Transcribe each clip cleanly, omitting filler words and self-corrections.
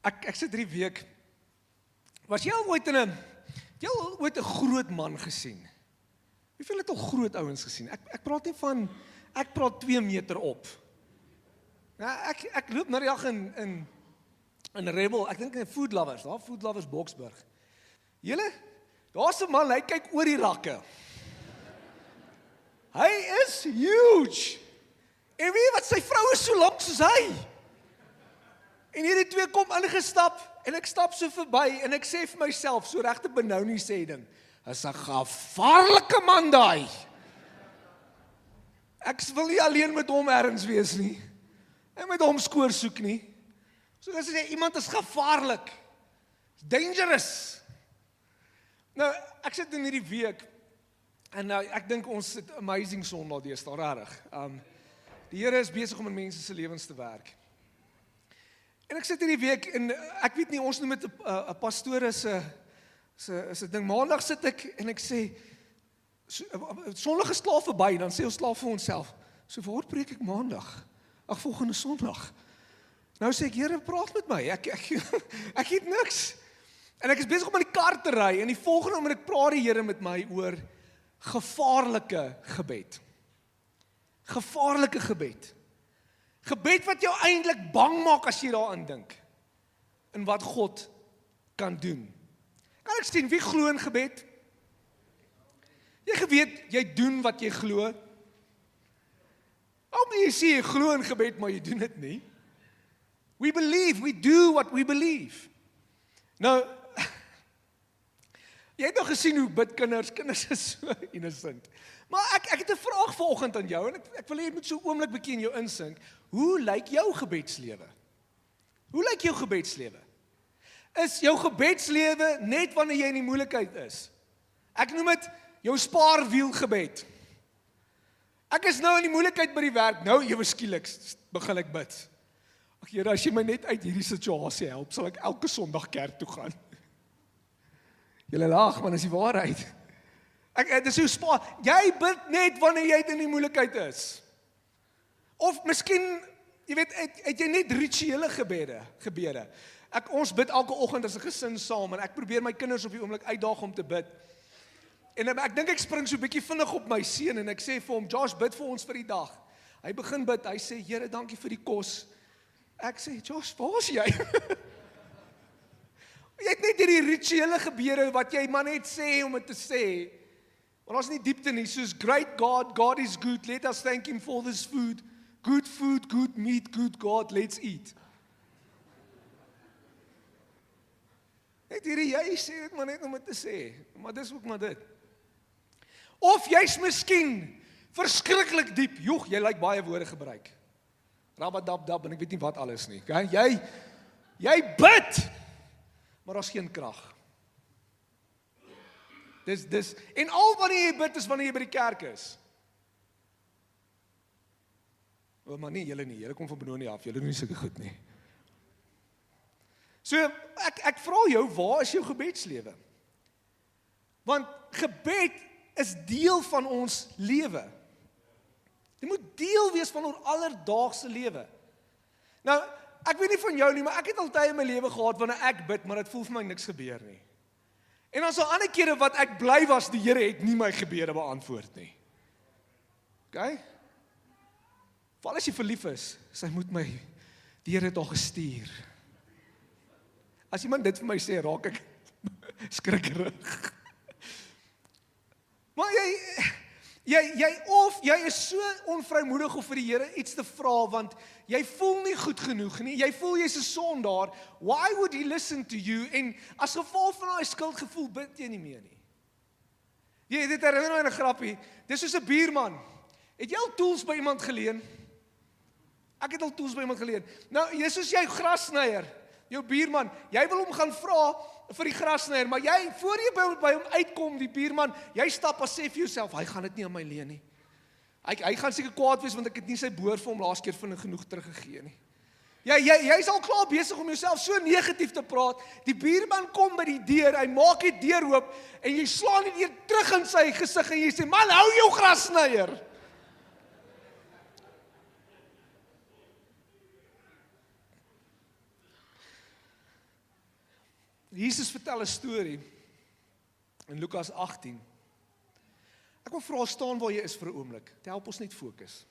Ek sit hierdie week, was jy al ooit ooit 'n groot man gesien? Hoeveel het al groot ouens gesien? Ek praat nie van, ek praat 2 meter op. Nou, ek loop nou die dag in Rebel, ek dink in Food Lovers, daar Food Lovers Boksburg. Julle, daar's 'n man, hy kyk oor die rakke. Hy is huge. En weet jy wat, sy vrou is so lank soos hy. En hierdie 2 kom ingestap, en ek stap so verby, en ek sê vir myself, so regte Benoni sê ding, is 'n gevaarlike man daai. Ek wil nie alleen met hom ergens wees nie, en met hom skoor soek nie. So as jy sê, iemand is gevaarlik, dangerous. Nou, ek sit in hierdie week, en nou, ek dink ons het amazing Sondag deesdae, regtig. Die Here is besig om in mense se lewens te werk. En ek sit hierdie week, en ek weet nie, ons noem dit 'n pastoor se ding. Maandag sit ek, en ek sê, Sondag is klaar verby, dan sê ons klaar vir onsself, so waar preek ek Maandag? Ag, volgende Sondag. Nou sê ek, Here, praat met my, ek het niks. En ek is besig om in die kar te ry, en die volgende oomblik praat die Here met my oor gevaarlike gebed. Gevaarlike gebed. Gebed wat jou eintlik bang maak as jy daaraan dink, en wat God kan doen. Kan ek sien, wie glo in gebed? Jy geweet, jy doen wat jy glo. Hoekom jy sê jy glo in gebed, maar jy doen dit nie? We believe, we do what we believe. Nou, jy het nog gesien hoe bid kinders is so innocent. Maar ek het 'n vraag vanoggend aan jou, en ek wil hê jy moet so 'n oomblik bietjie in jou insink. Hoe lyk jou gebedslewe? Hoe lyk jou gebedslewe? Is jou gebedslewe net wanneer jy in die moeilikheid is? Ek noem dit jou spaarwiel gebed. Ek is nou in die moeilikheid by die werk, nou ewe skielik begin ek bid. Ag Here, as jy my net uit hierdie situasie help, sal ek elke Sondag kerk toe gaan. Julle lag, maar dis die waarheid. Dis jou spaar. Jy bid net wanneer jy in die moeilikheid is. Of miskien, jy weet, het jy net rituele gebede. Ons bid elke oggend as 'n gesin saam, en ek probeer my kinders op die oomblik uitdaag om te bid. En ek dink ek spring so 'n bietjie vinnig op my seun, en ek sê vir hom, Josh, bid vir ons vir die dag. Hy begin bid, hy sê, Here, dankie vir die kos. Ek sê, Josh, waar is jy? Jy het net hierdie rituele gebede wat jy maar net sê om dit te sê. Want ons nie diepte nie, soos great God, God is good, let us thank him for this food. Good food, good meat, good God, let's eat. Net hierdie, jy sê dit maar net om dit te sê, maar dis ook maar dit. Of jy's miskien verskriklik diep, jy lyk baie woorde gebruik. Rabadabdab, en ek weet nie wat alles nie. Okay? Jy bid, maar daar's geen krag. En al wanneer jy bid is wanneer jy by die kerk is. Maar nie, julle kom van Benoni af, julle doen nie sulke goed nie. So, ek vra jou, waar is jou gebedslewe? Want gebed is deel van ons lewe. Dit moet deel wees van ons alledaagse lewe. Nou, ek weet nie van jou nie, maar ek het al tye in my lewe gehad wanneer ek bid, maar dit voel vir my niks gebeur nie. En dan so ander kere wat ek bly was, die Here het nie my gebede beantwoord nie. Okay? Val as jy verlief is, sy moet my, die Here het al gestuur. As iemand dit vir my sê, raak ek skrikkerig. Maar jy is so onvrymoedig om vir die Here iets te vra, want jy voel nie goed genoeg nie, jy voel jy's 'n sondaar, why would he listen to you? En as gevolg van daai skuldgevoel bid jy nie meer nie. Dit herinner my aan 'n grappie, dis soos 'n buurman. Het jy al tools by iemand geleen? Ek het al tools by iemand geleen. Nou, dis soos jy grassnyer, jou buurman, jy wil hom gaan vra vir die grassnyer, maar jy, voor jy by hom uitkom, die buurman, jy stap as sê vir jouself, hy gaan dit nie aan my leen nie. Hy gaan seker kwaad wees, want ek het nie sy boor vir hom laas keer vinnig genoeg teruggegee nie. Jy's al klaar besig om jouself so negatief te praat, die buurman kom by die deur, hy maak die deur oop, en jy slaan die deur terug in sy gesig, en jy sê, man, hou jou grassnyer. Jesus vertel 'n storie in Lukas 18. Ek wil vra, staan waar jy is vir 'n oomblik. Dit help ons net fokus.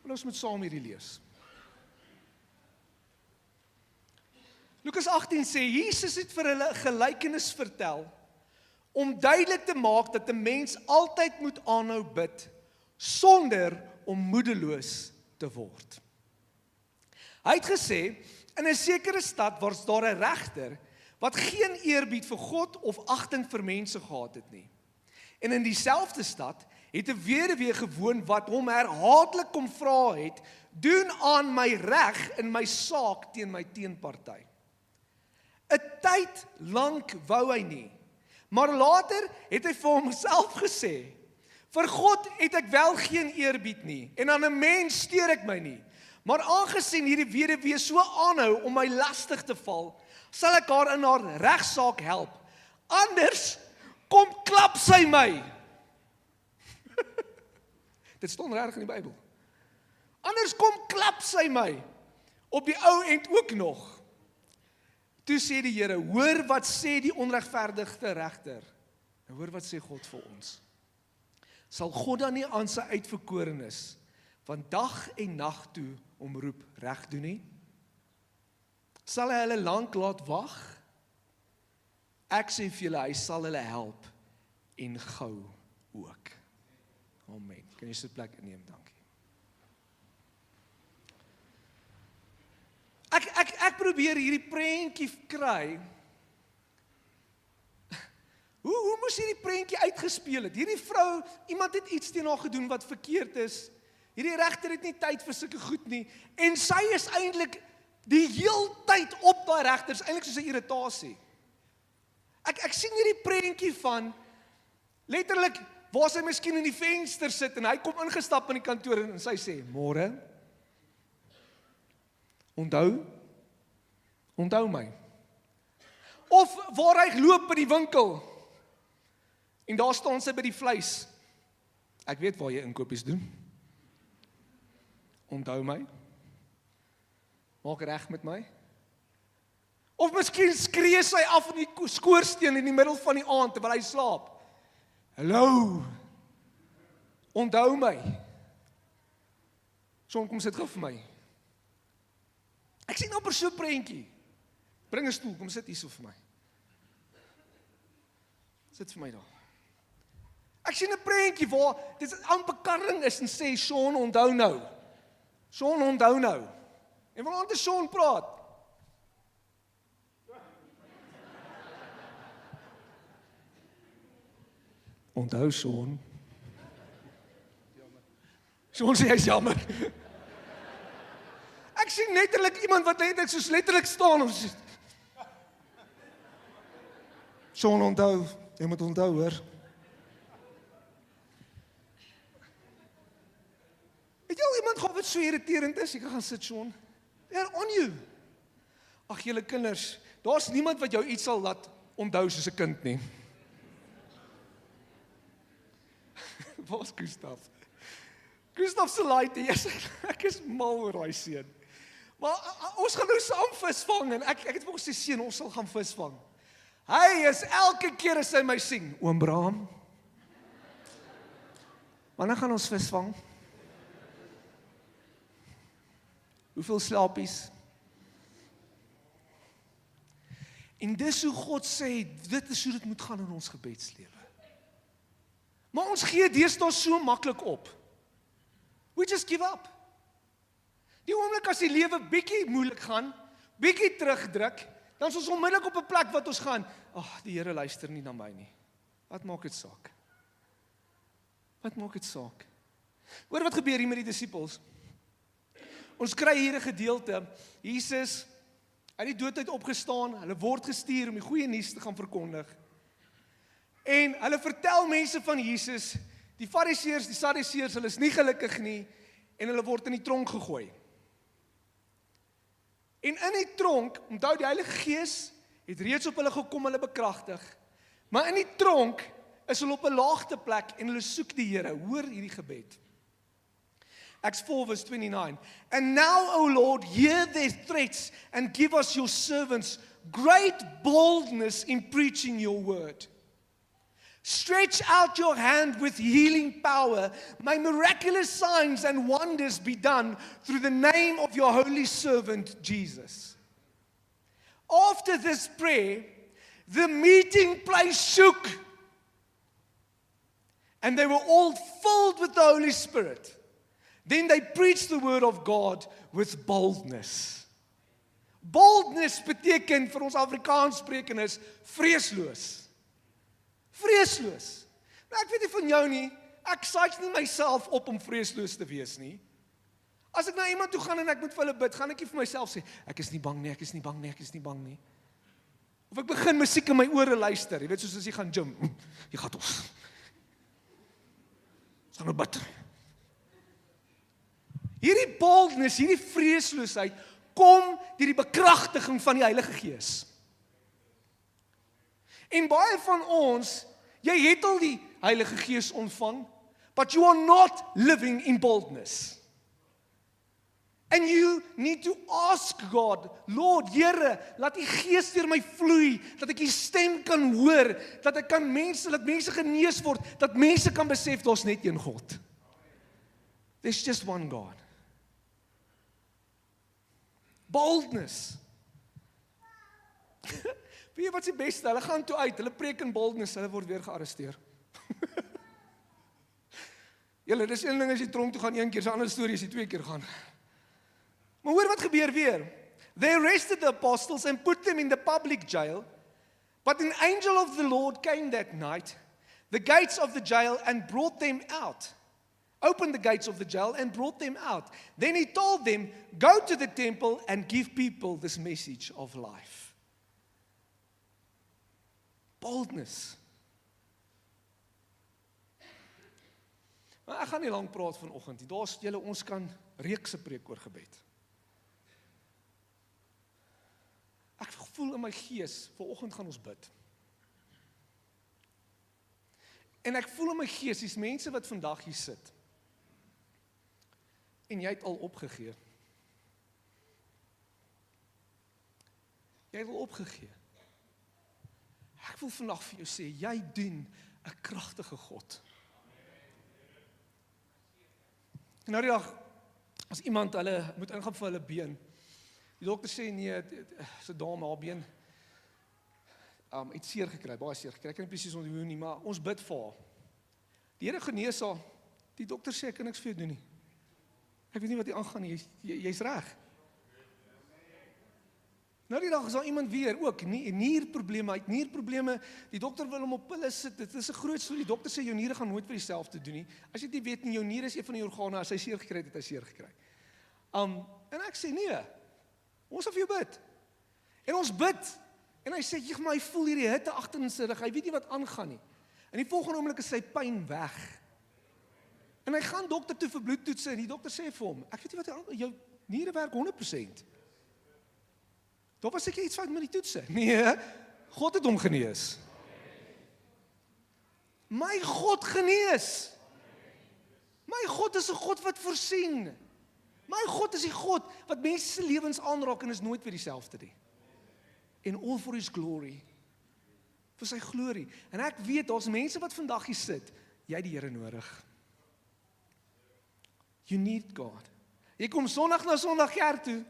En ons moet saam hierdie lees. Lukas 18 sê, Jesus het vir hulle 'n gelykenis vertel, om duidelik te maak dat 'n mens altyd moet aanhou bid, sonder om moedeloos te word. Hy het gesê, in 'n sekere stad was daar 'n regter, wat geen eerbied vir God of agting vir mense gehad het nie. En in dieselfde stad het 'n weduwee gewoon wat hom herhaatlik kom vra het, doen aan my reg in my saak teen my teenparty. 'n Tyd lank wou hy nie, maar later het hy vir homself gesê, vir God het ek wel geen eerbied nie, en aan 'n mens steur ek my nie, maar aangesien hierdie weduwee so aanhou om my lastig te val, sal ek haar in haar regsaak help, anders kom klap sy my. Dit staan reg in die Bybel. Anders kom klap sy my, op die ou end ook nog. Toe sê die Here, hoor wat sê die onregverdige regter. En hoor wat sê God vir ons. Sal God dan nie aan sy uitverkorenes van dag en nag toe omroep reg doen nie? Sal hy hulle lank laat wag? Ek sê vir julle, hy sal hulle help en gou ook. Amen. Kan jy sit plek inneem, dankie. Ek probeer hierdie prentjie kry. Hoe moes hierdie prentjie uitgespeel het? Hierdie vrou, iemand het iets teen haar gedoen wat verkeerd is. Hierdie regter het nie tyd vir sulke goed nie. En sy is eintlik die heeltyd op daai regter, is eintlik soos 'n irritasie. Ek sien hierdie prentjie van, letterlik, waar sy miskien in die venster sit, en hy kom ingestap in die kantoor, en sy sê, môre, onthou my. Of waar hy loop by die winkel, en daar staan sy by die vleis. Ek weet waar jy inkopies doen. Onthou my. Maak reg met my. Of miskien skree sy af in die skoorsteen in die middel van die aand terwyl hy slaap. Hallo. Onthou my. Son, kom sit gou vir my. Ek sien nou per so 'n prentjie. Bring 'n stoel, kom sit hierso vir my. Sit vir my daar. Ek sien 'n prentjie waar dit amper karring is en sê, Sean, onthou nou. Sean, onthou nou. En waaraan te Sean praat? Onthou, Sean. Sean sê hy's jammer. Ek sien letterlik iemand wat net soos letterlik staan of so. Sean, onthou, jy moet onthou, hoor. Het jy al iemand gehad wat so irriterend is? Jy kan gaan sit, Sean. They're on you. Ag, julle kinders, daar's niemand wat jou iets sal laat onthou soos 'n kind nie. Waar's Gustav? Gustav se laaite, ek is mal oor daai seun. Maar ons gaan nou saam visvang, en ek het vir ons gesê, seun, ons sal gaan visvang. Hy is elke keer as hy my sien, oom Braam, wanneer gaan ons visvang? Hoeveel slaapies? En dis hoe God sê, dit is hoe dit moet gaan in ons gebedslewe. Maar ons gee deesdae so maklik op. We just give up. Die oomblik as die lewe bietjie moeilik gaan, bietjie terugdruk, dan is ons onmiddellik op 'n plek wat ons gaan, die Here luister nie na my nie. Wat maak dit saak? Wat maak dit saak? Hoor wat gebeur hier met die disippels? Ons kry hier 'n gedeelte, Jesus, uit die dood uit opgestaan, hulle word gestuur om die goeie nuus te gaan verkondig. En hulle vertel mense van Jesus, die Fariseërs, die Sadduseërs, hulle is nie gelukkig nie, en hulle word in die tronk gegooi. En in die tronk, onthou die Heilige Gees het reeds op hulle gekom, hulle bekragtig, maar in die tronk is hulle op 'n laagte plek en hulle soek die Here. Hoor hierdie gebed. Acts 4 verse 29. And now, O Lord, hear their threats and give us your servants great boldness in preaching your word. Stretch out your hand with healing power. May miraculous signs and wonders be done through the name of your holy servant, Jesus. After this prayer, the meeting place shook, and they were all filled with the Holy Spirit. Then they preached the word of God with boldness. Boldness beteken vir ons Afrikaans sprekendes vreesloos. Vreesloos. Nou ek weet nie van jou nie, ek psych nie myself op om vreesloos te wees nie. As ek na iemand toe gaan en ek moet vir hulle bid, gaan ek nie vir myself sê, ek is nie bang nie, ek is nie bang nie, ek is nie bang nie. Of ek begin musiek in my ore luister, jy weet soos as jy gaan gym, jy gaan ons gaan nou bid. Hierdie boldness, hierdie vreesloosheid, kom deur die bekragtiging van die Heilige Gees. En baie van ons, jy het al die Heilige Gees ontvang, but you are not living in boldness. And you need to ask God, Lord, Here, laat die Gees deur my vloei, dat ek die stem kan hoor, dat ek kan dat mense genees word, dat mense kan besef, daar's net een God. There's just one God. Boldness. Weet jy wat is die beste? Hulle gaan toe uit, hulle preek in boldness, hulle word weer gearresteer. Julle, dis een ding as jy tronk toe gaan een keer, dis 'n ander storie as jy 2 keer gaan. Maar hoor wat gebeur weer. They arrested the apostles and put them in the public jail, but an angel of the Lord came that night, the gates of the jail, and brought them out. Opened the gates of the jail and brought them out. Then he told them, go to the temple and give people this message of life. Boldness. Maar ek gaan nie lang praat vanoggend nie. Daar's julle, ons kan reekse preek oor gebed. Ek voel in my gees, vanoggend gaan ons bid. En ek voel in my gees, dis mense wat vandag hier sit. En jy het al opgegee. Jy het al opgegee. Ek wil vandag vir jou sê, jy dien 'n kragtige God. En nou die dag, as iemand hulle moet ingaan vir hulle been, die dokter sê nee, so dame haar been het seer gekry, baie seer gekry. Ek kan nie presies onthou nie, maar ons bid vir haar. Die Here genees haar. Die dokter sê ek kan niks vir jou doen nie. Ek weet nie wat hier aangaan nie, jy's reg. Nou die dag is daar iemand weer ook, nierprobleme, hy het nierprobleme, die dokter wil hom op pille sit, dit is 'n groot storie, die dokter sê jou niere gaan nooit vir dieselfde doen nie, as jy dit weet nie, jou niere is een van die organe, as hy seer gekry het, hy seer gekry. En ek sê nee, ons sal vir jou bid, en ons bid, en hy sê, maar hy voel hierdie hitte agter in sy rug, hy weet nie wat aangaan nie, en die volgende oomblik is sy pyn weg, en hy gaan dokter toe vir bloedtoetse, en die dokter sê vir hom, ek weet nie wat aangaan, jou niere werk 100%, daar was seker iets fout met die toetse. Nee, God het hom genees. My God genees. My God is 'n God wat voorsien. My God is die God wat mense se lewens aanraak en is nooit weer dieselfde nie. En all for his glory. Vir sy glorie. En ek weet, daar's mense wat vandag hier sit, jy het die Here nodig. You need God. Jy kom Sondag na Sondag kerk toe,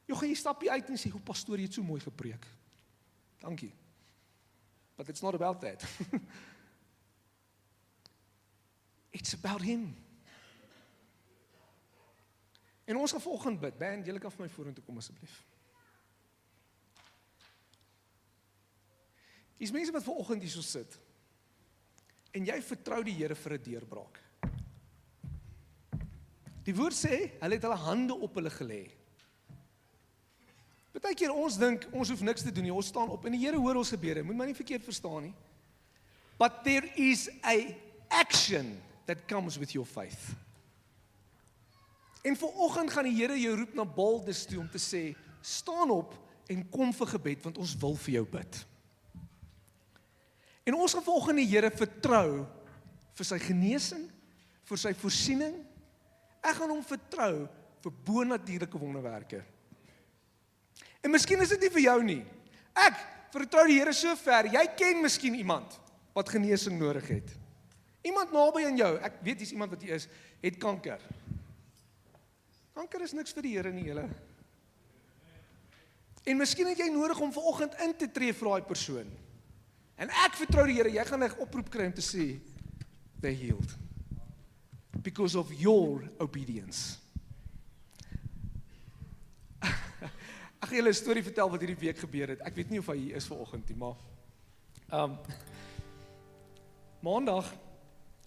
jy gaan jy stap hier uit en sê, pastoor, jy het so mooi gepreek. Dankie. But it's not about that. It's about him. En ons gaan vanoggend bid. Band, julle kan vir my vorentoe kom asseblief. Dis mense wat vanoggend hier so sit. En jy vertrou die Here vir 'n deurbraak. Die woord sê, hulle het hulle hande op hulle gelê. Partykeer ons dink, ons hoef niks te doen nie, ons staan op, en die Here hoor ons gebede, moet my nie verkeerd verstaan nie. But there is a action that comes with your faith. En vanoggend gaan die Here jou roep na boldness toe om te sê, staan op en kom vir gebed, want ons wil vir jou bid. En ons gaan vanoggend die Here vertrou vir sy genesing, vir sy voorsiening. Ek gaan hom vertrou vir bonatuurlike wonderwerke. En miskien is dit nie vir jou nie. Ek vertrou die Here so ver, jy ken miskien iemand wat genesing nodig het. Iemand naby aan jou, ek weet dis iemand wat jy is, het kanker. Kanker is niks vir die Here nie, julle. En miskien het jy nodig om vanoggend in te tree vir daai persoon. En ek vertrou die Here, jy gaan 'n oproep kry om te sê, they healed. Because of your obedience. Ek gaan julle 'n storie vertel wat hierdie week gebeur het. Ek weet nie of hy hier is vanoggend nie, maar Maandag,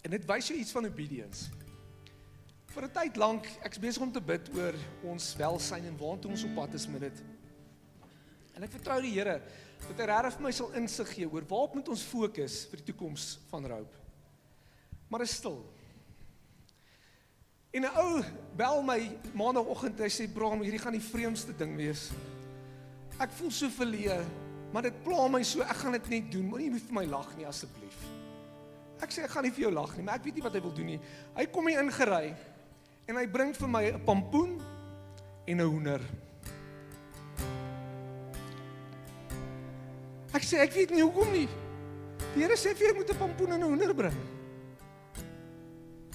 en dit wys jou iets van obedience. Vir 'n tyd lank, ek is besig om te bid oor ons welsyn en waartoe ons op pad is met dit. En ek vertrou die Here dat hy regtig vir my sal insig gee oor waarop moet ons fokus vir die toekoms van Rope. Maar is stil. En 'n ou bel my maandagooggend, hy sê, Bram, hierdie gaan die vreemdste ding wees. Ek voel so verleë, maar dit pla my so, ek gaan dit net doen, moenie vir my lag nie asseblief. Ek sê, ek gaan nie vir jou lag nie, maar ek weet nie wat hy wil doen nie. Hy kom hier ingery, en hy bring vir my 'n pampoen en 'n hoender. Ek sê, ek weet nie hoekom nie. Die Here sê vir jy moet 'n pampoen en 'n hoender bring.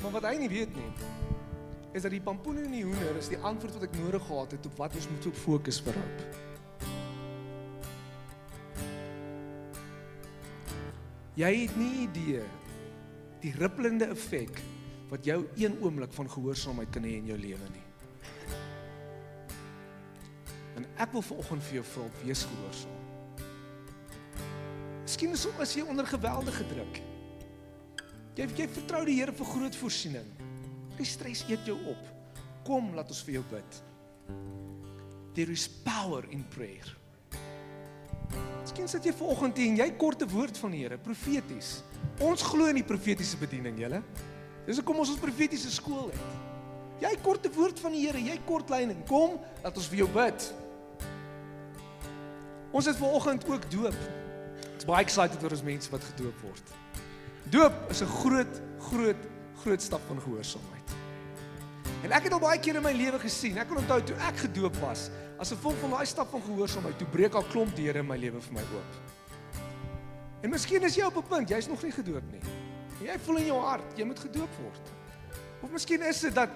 Maar wat hy nie weet nie, is dat die pampoen en die hoender is die antwoord wat ek nodig gehad het op wat ons moet op fokus vir Rope. Jy het nie idee die rippelende effek wat jou een oomblik van gehoorsaamheid kan hê in jou lewe nie. En ek wil vanoggend vir jou vra, wees gehoorsaam. Miskien is jy onder geweldige druk. Jy vertrou die Here vir groot voorsiening. Die stres eet jou op. Kom, laat ons vir jou bid. There is power in prayer. Miskien sit jy vanoggend hier en jy kort 'n woord van die Here, profeties. Ons glo in die profetiese bediening, julle. Dis hoekom ons profetiese skool het. Jy kort 'n woord van die Here, jy kort leiding. Kom, laat ons vir jou bid. Ons het vanoggend ook doop. Ek is baie excited oor ons mense wat gedoop word. Doop is 'n groot stap van gehoorsaamheid. En ek het al baie keer in my lewe gesien, ek kan onthou toe ek gedoop was, as gevolg van daai stap van gehoorsaamheid, toe breek al klomp deure in my lewe vir my oop. En miskien is jy op 'n punt, jy is nog nie gedoop nie. En jy voel in jou hart, jy moet gedoop word. Of miskien is dit dat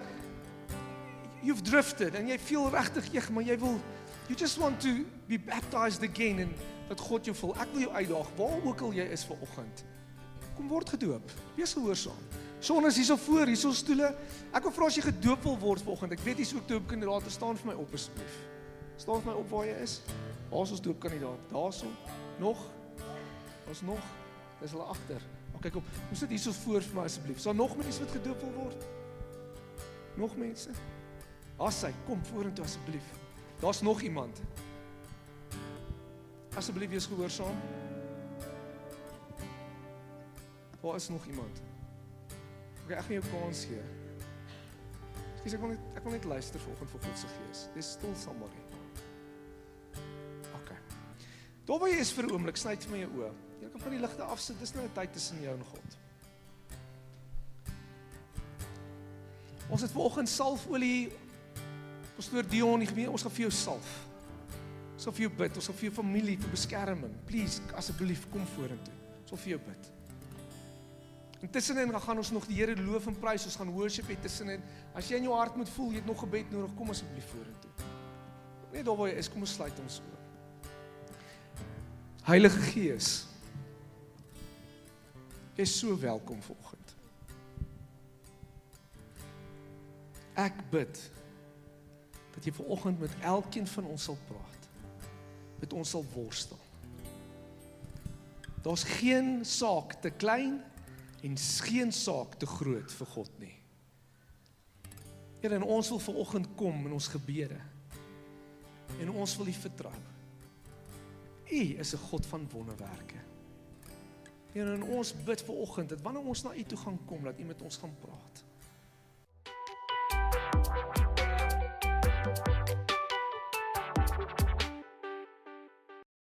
you've drifted en jy voel regtig, maar you just want to be baptized again en dat God jou vul. Ek wil jou uitdaag, waar ook al jy is vanoggend. Kom word gedoop, wees gehoorsaam. Son is hierso voor, hierso stoele. Ek wil vra as jy gedoop wil word vanoggend. Ek weet jy is ook doopkandidaat, staan vir my op asseblief. Staan vir my op waar jy is. Waar is ons doopkandidaat? Daarso. Nog. Ons nog. Dis hulle agter. Maar kyk op. Ons sit hierso voor vir my asseblief. Is daar nog mense wat gedoop wil word? Nog mense? Asai, kom vorentoe asseblief. Daar's nog iemand. Asseblief wees gehoorsaam. Waar is nog iemand? Okay, ek gaan jou kans gee. Skus, ek wil net luister vanoggend vir God se gees. Dis still somebody. Okay. Daar waar jy is vir 'n oomblik, sny vir my jou oë. Jy kan van die ligte afsit, dis nou 'n tyd tussen jou en God. Ons het vanoggend salfolie. Pastoor Dion, die gemeente, ons gaan vir jou salf. Ons gaan vir jou bid, ons gaan vir jou familie, vir beskerming. Please, asseblief, kom vorentoe. Ons wil vir jou bid. Intussenin gaan ons nog die Here loof en prys, ons gaan worship hê tussenin. As jy in jou hart moet voel, jy het nog gebed nodig, kom asseblief vorentoe. Net daar waar jy is, kom ons sluit ons oë. Heilige Gees, jy is so welkom vanoggend. Ek bid dat jy vanoggend met elkeen van ons sal praat, met ons sal worstel. Daar's geen saak te klein en geen saak te groot vir God nie. Here, en ons wil vanoggend kom in ons gebede en ons wil U vertrou. U is 'n God van wonderwerke. Here, en ons bid vanoggend dat wanneer ons na U toe gaan kom, dat U met ons gaan praat.